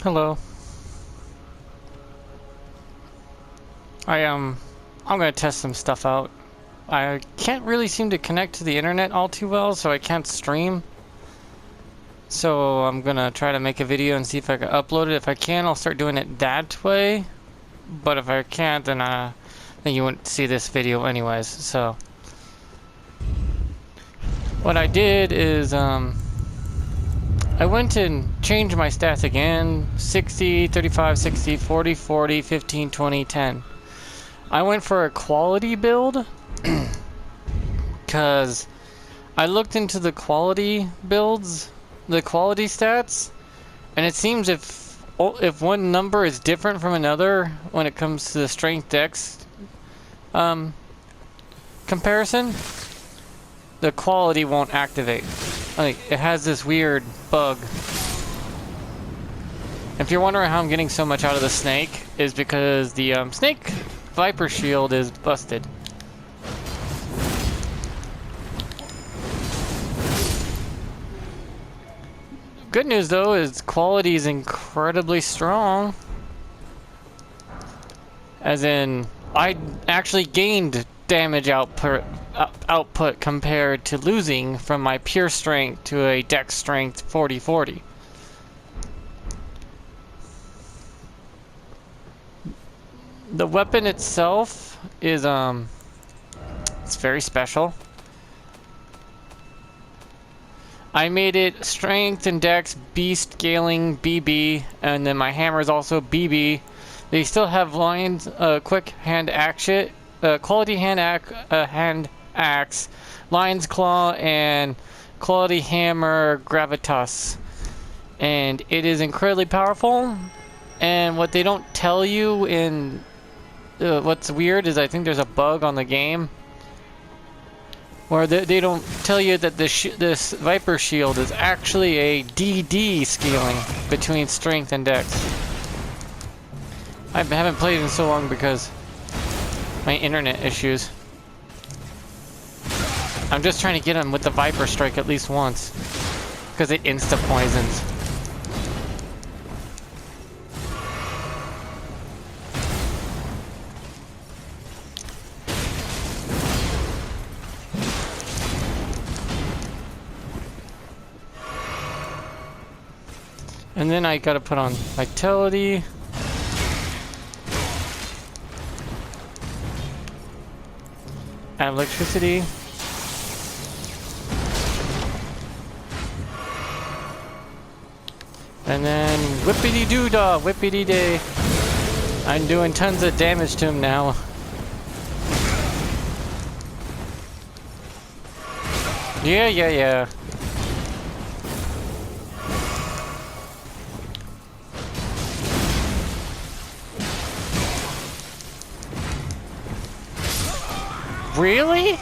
Hello. I'm gonna test some stuff out. I can't really seem to connect to the internet all too well, so I can't stream. So I'm gonna try to make a video and see if I can upload it. If I can, I'll start doing it that way. But if I can't, then you wouldn't see this video anyways. So what I did is I went and changed my stats again. 60, 35, 60, 40, 40, 15, 20, 10. I went for a quality build because I looked into the quality builds, the quality stats, and it seems if one number is different from another when it comes to the strength dex comparison, the quality won't activate. Like, it has this weird bug. If you're wondering how I'm getting so much out of the snake, is because the snake Viper shield is busted. Good news though is quality is incredibly strong. As in, I actually gained damage output compared to losing from my pure strength to a dex strength 40-40. The weapon itself is it's very special. I made it strength and dex beast scaling BB, and then my hammer is also BB. They still have lines, quick hand action, quality hand axe, lion's claw, and quality hammer gravitas. And it is incredibly powerful. And what they don't tell you in what's weird is I think there's a bug on the game where they don't tell you that this Viper shield is actually a DD scaling between strength and dex. I haven't played in so long because my internet issues. I'm just trying to get him with the Viper strike at least once because it insta poisons. And then I gotta put on vitality. Add electricity. And then whippity-doo-dah, whippity-day. I'm doing tons of damage to him now. Yeah. Really?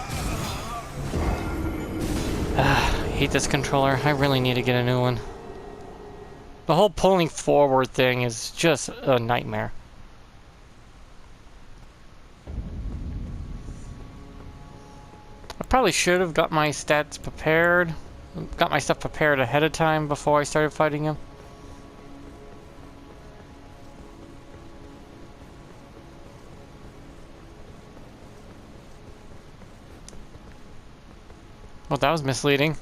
I hate this controller. I really need to get a new one. The whole pulling forward thing is just a nightmare. I probably should have got my stats prepared. Got my stuff prepared ahead of time before I started fighting him. Well, that was misleading.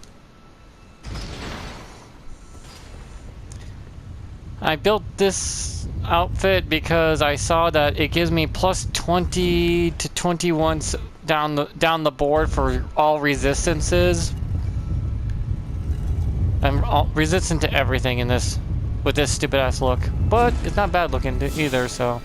I built this outfit because I saw that it gives me plus 20 to 21 down the board for all resistances. I'm resistant to everything in this with this stupid ass look, but it's not bad looking either. So.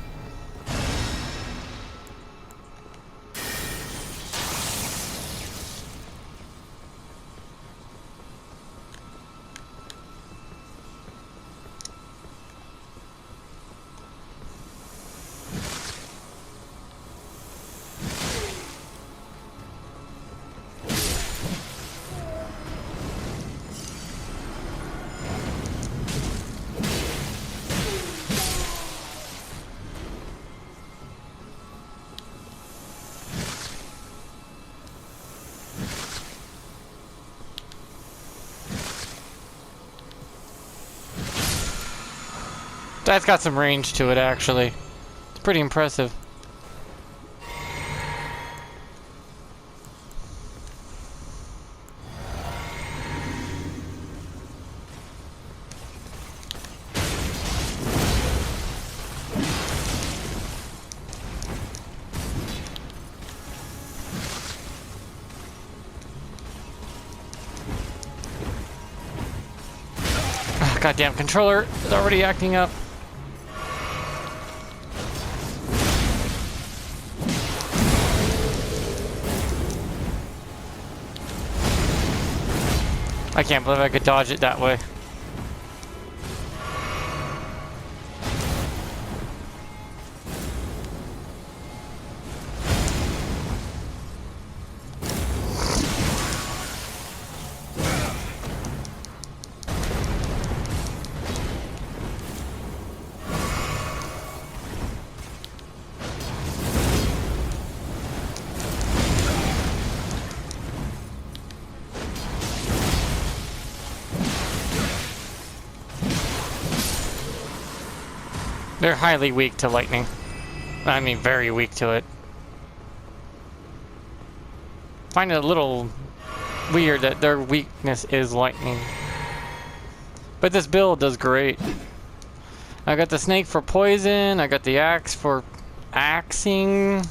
That's got some range to it, actually. It's pretty impressive. Goddamn controller is already acting up. I can't believe I could dodge it that way. They're highly weak to lightning. I mean, very weak to it. Find it a little weird that their weakness is lightning. But this build does great. I got the snake for poison, I got the axe for axing.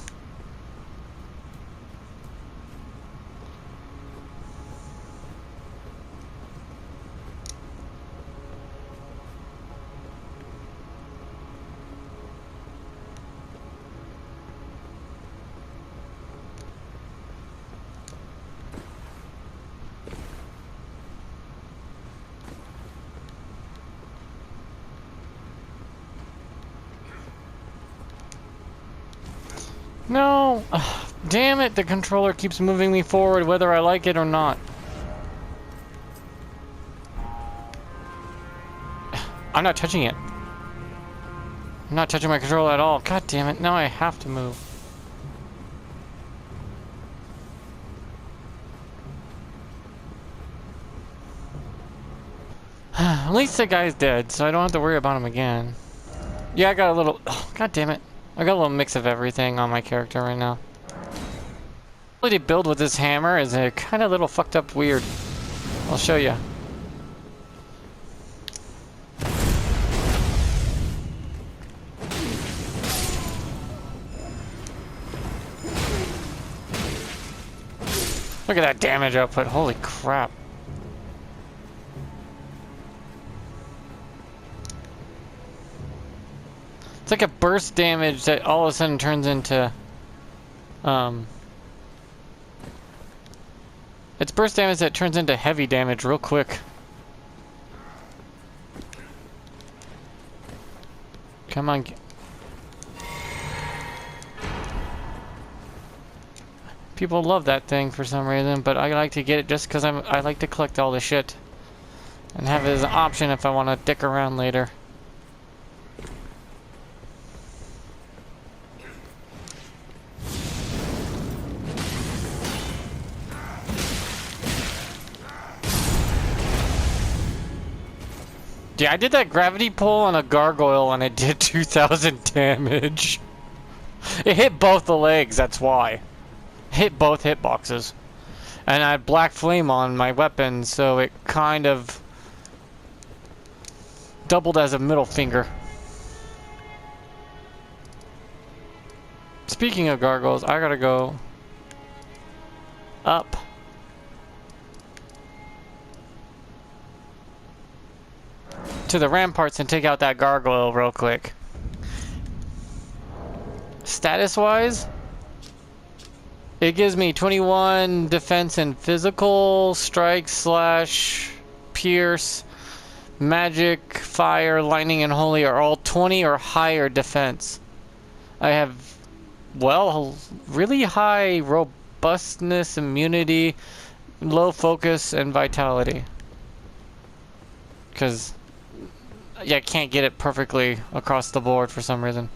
No! Ugh, damn it, the controller keeps moving me forward whether I like it or not. I'm not touching it. I'm not touching my controller at all. God damn it, now I have to move. At least the guy's dead, so I don't have to worry about him again. Yeah, I got a little... Oh, God damn it. I got a little mix of everything on my character right now. The ability to build with this hammer is a kind of little fucked up weird. I'll show you. Look at that damage output. Holy crap. It's like a burst damage that all of a sudden turns into, it's burst damage that turns into heavy damage real quick. Come on. People love that thing for some reason, but I like to get it just because I like to collect all the shit. And have it as an option if I want to dick around later. Yeah, I did that gravity pull on a gargoyle and it did 2,000 damage. It hit both the legs, that's why. Hit both hitboxes. And I had black flame on my weapon, so it kind of doubled as a middle finger. Speaking of gargoyles, I gotta go up. To the ramparts and take out that gargoyle real quick. Status-wise, it gives me 21 defense and physical, strike, slash, pierce, magic, fire, lightning, and holy are all 20 or higher defense. I have, well, really high robustness, immunity, low focus, and vitality. Because yeah, I can't get it perfectly across the board for some reason.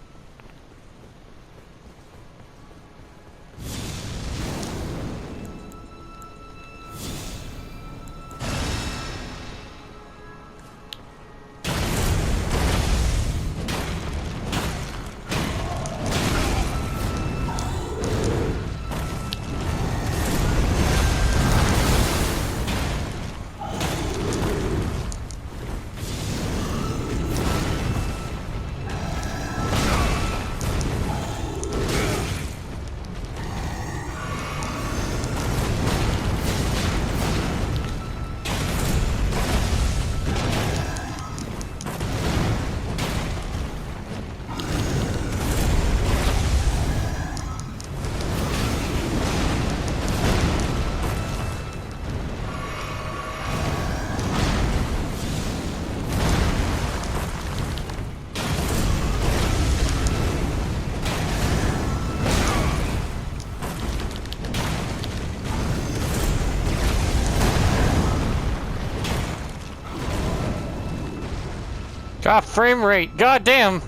God, frame rate. God damn.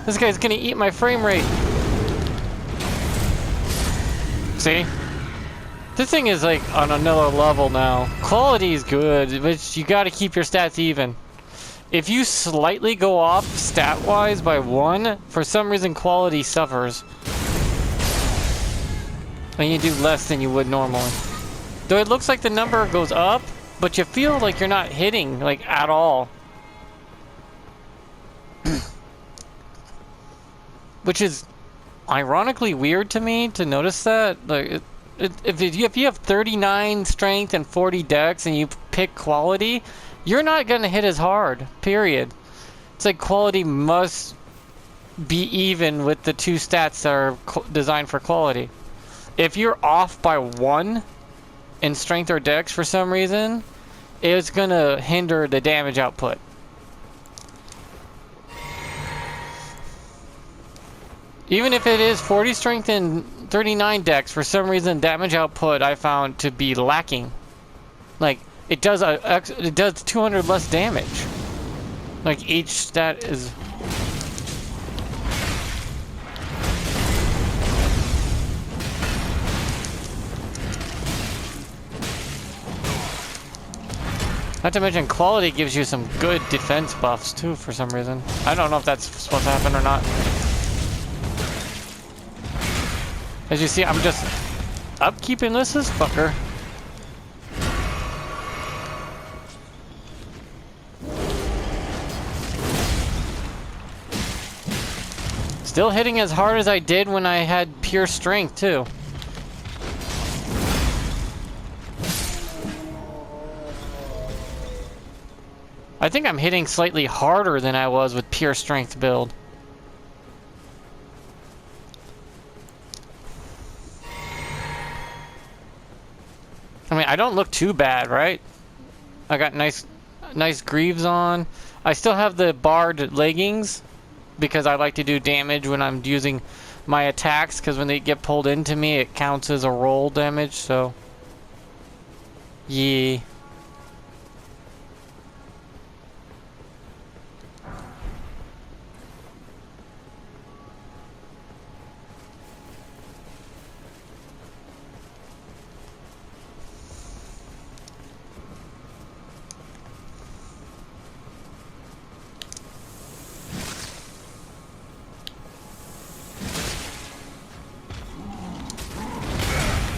This guy's gonna eat my frame rate. See? This thing is like on another level now. Quality is good, but you gotta keep your stats even. If you slightly go off stat-wise by 1, for some reason quality suffers. And you do less than you would normally. Though it looks like the number goes up, but you feel like you're not hitting, like, at all. Which is ironically weird to me to notice that. Like, if you have 39 strength and 40 dex and you pick quality, you're not going to hit as hard, period. It's like quality must be even with the two stats that are designed for quality. If you're off by 1 in strength or dex for some reason, it's going to hinder the damage output. Even if it is 40 strength and 39 dex, for some reason damage output I found to be lacking. Like, it does 200 less damage. Like, each stat is... Not to mention quality gives you some good defense buffs too for some reason. I don't know if that's supposed to happen or not. As you see, I'm just upkeeping this fucker. Still hitting as hard as I did when I had pure strength too. I think I'm hitting slightly harder than I was with pure strength build. I mean, I don't look too bad, right? I got nice greaves on. I still have the barred leggings because I like to do damage when I'm using my attacks, because when they get pulled into me, it counts as a roll damage, so... yeah.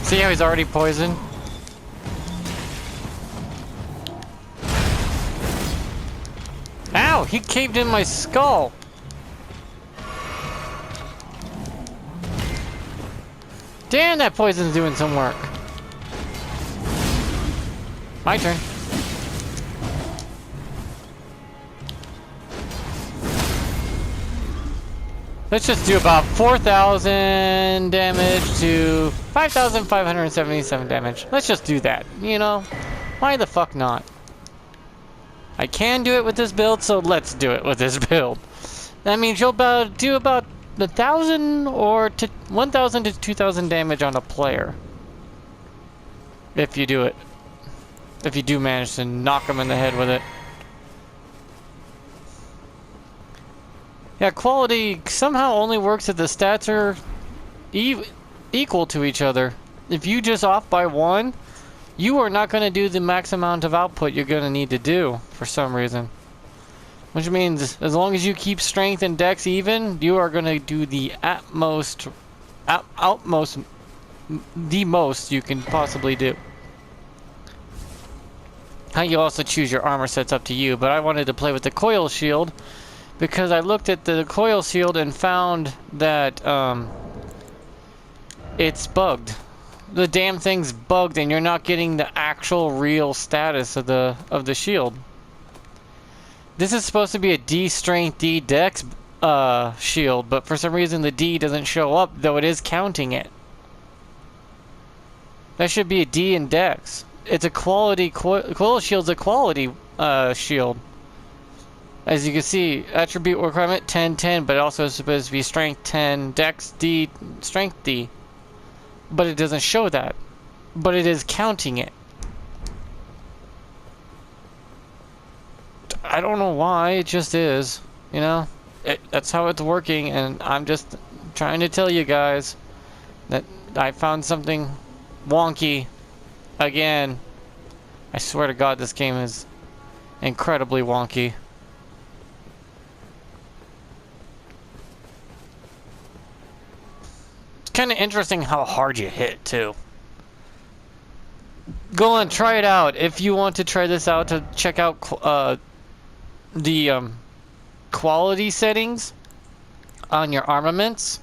See how he's already poisoned? Ow! He caved in my skull! Damn, that poison's doing some work. My turn. Let's just do about 4,000 damage to 5,577 damage. Let's just do that, you know? Why the fuck not? I can do it with this build, so let's do it with this build. That means you'll do about 1,000 or 1,000 to 2,000 damage on a player. If you do it. If you do manage to knock them in the head with it. Yeah, quality somehow only works if the stats are equal to each other. If you just off by 1, you are not going to do the max amount of output you're going to need to do for some reason. Which means as long as you keep strength and dex even, you are going to do the the most you can possibly do. How you also choose your armor set's up to you, but I wanted to play with the Coil shield because I looked at the Coil shield and found that it's bugged. The damn thing's bugged and you're not getting the actual real status of the shield. This is supposed to be a D strength, D dex shield, but for some reason the D doesn't show up, though it is counting it. That should be a D in dex. It's a quality, Coil shield's a quality shield. As you can see, attribute requirement 10-10, but it also is supposed to be strength 10, dex D, strength D. But it doesn't show that. But it is counting it. I don't know why, it just is. You know? That's how it's working, and I'm just trying to tell you guys that I found something wonky again. I swear to God, this game is incredibly wonky. It's kind of interesting how hard you hit, too. Go on, try it out. If you want to try this out, to check out the quality settings on your armaments,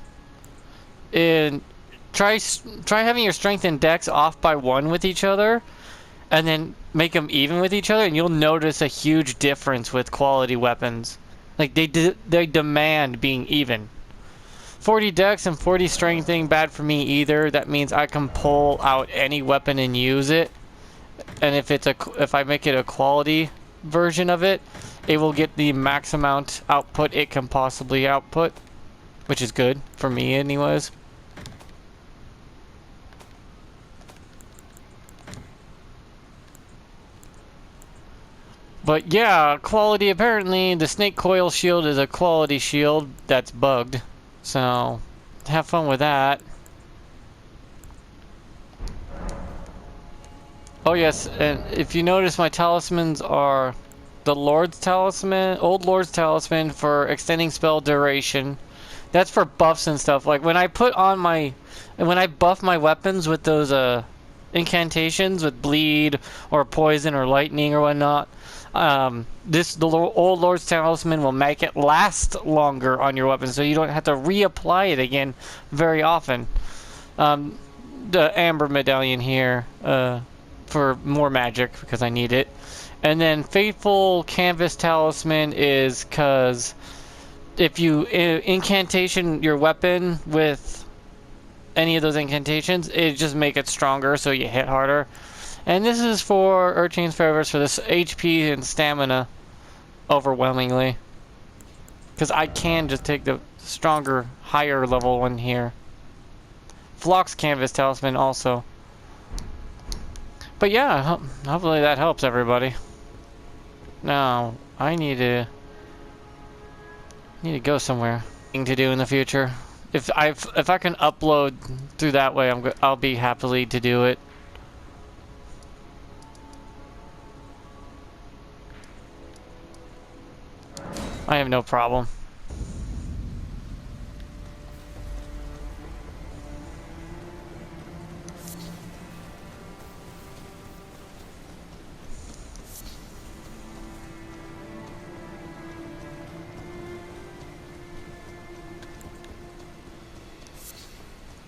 and try having your strength and dex off by 1 with each other, and then make them even with each other, and you'll notice a huge difference with quality weapons. Like they demand being even. 40 dex and 40 strength ain't bad for me either. That means I can pull out any weapon and use it. And if I make it a quality version of it, it will get the max amount output it can possibly output, which is good for me anyways. But yeah, quality, apparently the snake coil shield is a quality shield that's bugged. So have fun with that. Oh yes, and if you notice, my talismans are the Lord's Talisman, Old Lord's Talisman for extending spell duration. That's for buffs and stuff. Like when I buff my weapons with those incantations with bleed or poison or lightning or whatnot, the Old Lord's Talisman will make it last longer on your weapon, so you don't have to reapply it again very often. The Amber Medallion here, for more magic because I need it. And then Faithful Canvas Talisman is because if you incantation your weapon with any of those incantations, it just make it stronger so you hit harder. And this is for Urchin's Favors for this HP and stamina overwhelmingly. Because I can just take the stronger, higher level one here. Flock's Canvas Talisman also. But yeah, hopefully that helps everybody. Now, I need to go somewhere. Thing to do in the future. If I can upload through that way, I'll be happily to do it. I have no problem.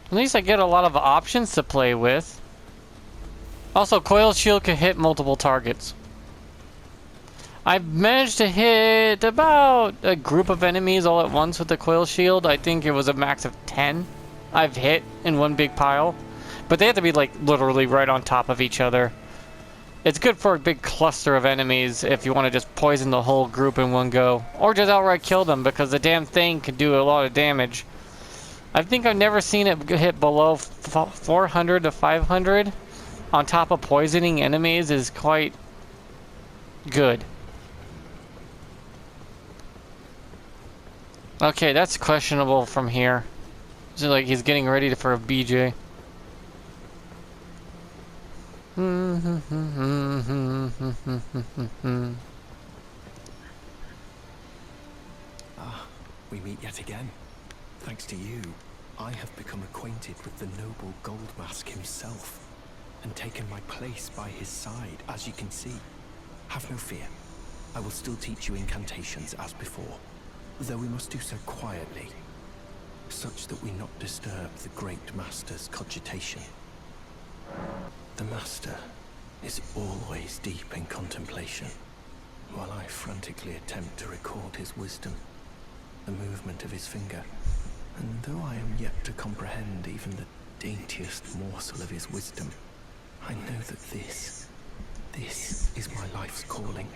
At least I get a lot of options to play with. Also, Coil Shield can hit multiple targets. I've managed to hit about a group of enemies all at once with the Coil Shield. I think it was a max of 10 I've hit in one big pile. But they have to be like literally right on top of each other. It's good for a big cluster of enemies if you want to just poison the whole group in one go. Or just outright kill them because the damn thing can do a lot of damage. I think I've never seen it hit below 400 to 500 on top of poisoning enemies is quite good. Okay, that's questionable from here. It's like he's getting ready for a BJ. Ah, we meet yet again. Thanks to you, I have become acquainted with the noble Gold Mask himself, and taken my place by his side, as you can see. Have no fear. I will still teach you incantations as before, though we must do so quietly, such that we not disturb the great Master's cogitation. The Master is always deep in contemplation, while I frantically attempt to record his wisdom, the movement of his finger. And though I am yet to comprehend even the daintiest morsel of his wisdom, I know that this is my life's calling.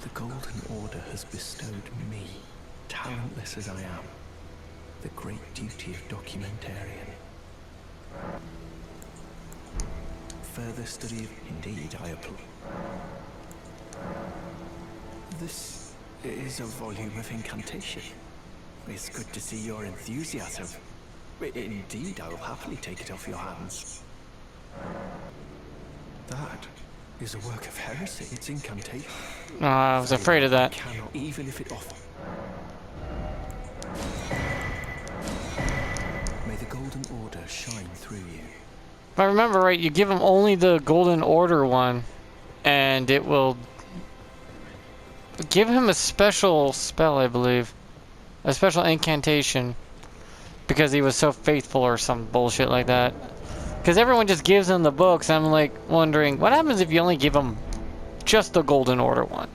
The Golden Order has bestowed me, talentless as I am, the great duty of documentarian. Further study of... Indeed, I applaud. This is a volume of incantation. It's good to see your enthusiasm. Indeed, I will happily take it off your hands. That is a work of heresy. It's incantation. I was afraid of that. Cannot, even if it offers. May the Golden Order shine through you. If I remember right, you give him only the Golden Order one, and it will give him a special spell, I believe. A special incantation. Because he was so faithful or some bullshit like that. Because everyone just gives him the books. I'm like wondering, what happens if you only give him just the Golden Order one?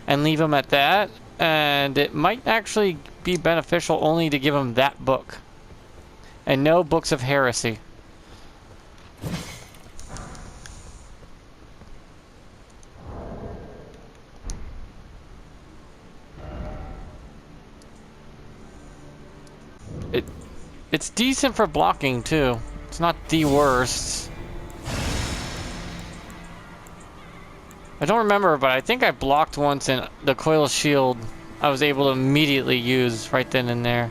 And leave him at that? And it might actually be beneficial only to give him that book. And no books of heresy. It's decent for blocking too. It's not the worst. I don't remember, but I think I blocked once in the Coil shield. I was able to immediately use right then and there.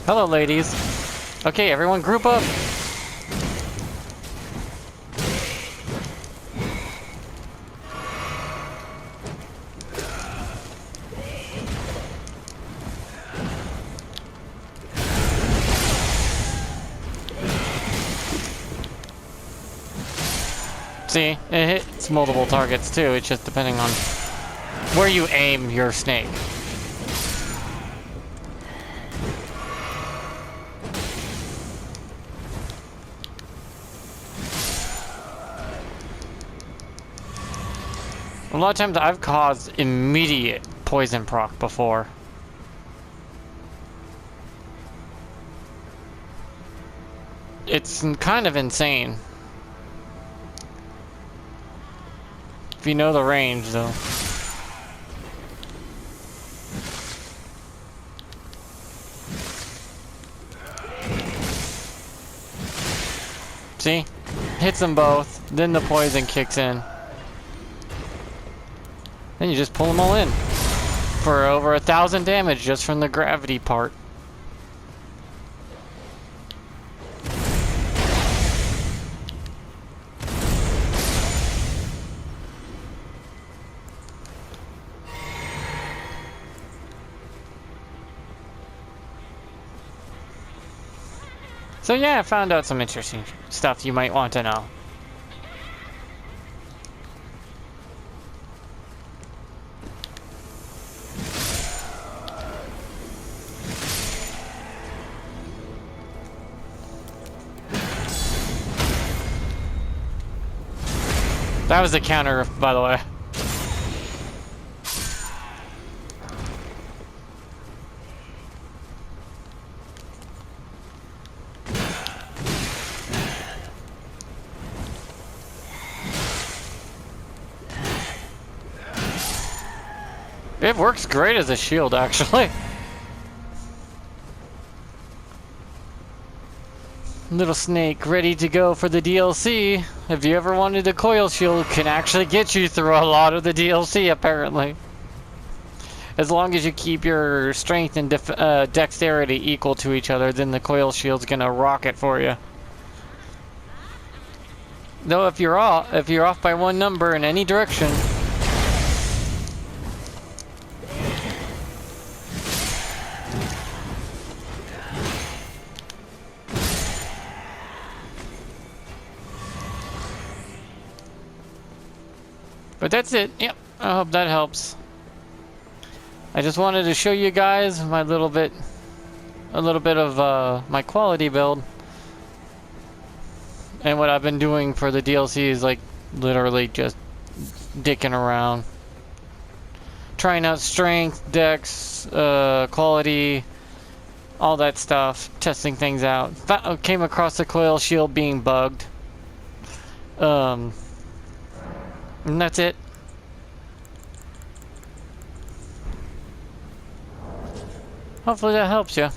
Hello, ladies. Okay, everyone group up. See, it hits multiple targets too. It's just depending on where you aim your snake. A lot of times I've caused immediate poison proc before. It's kind of insane. If you know the range, though. See? Hits them both, then the poison kicks in. Then you just pull them all in. For over 1,000 damage just from the gravity part. So yeah, I found out some interesting stuff you might want to know. That was the counter, by the way. It works great as a shield, actually. Little snake ready to go for the DLC. If you ever wanted a coil shield, can actually get you through a lot of the DLC, apparently. As long as you keep your strength and dexterity equal to each other, then the coil shield's gonna rock it for you. Though if you're off by one number in any direction, but that's it. Yep, I hope that helps. I just wanted to show you guys my a little bit of my quality build. And what I've been doing for the DLC is like literally just dicking around. Trying out strength, dex, quality, all that stuff. Testing things out. Came across the coil shield being bugged. And that's it. Hopefully that helps you.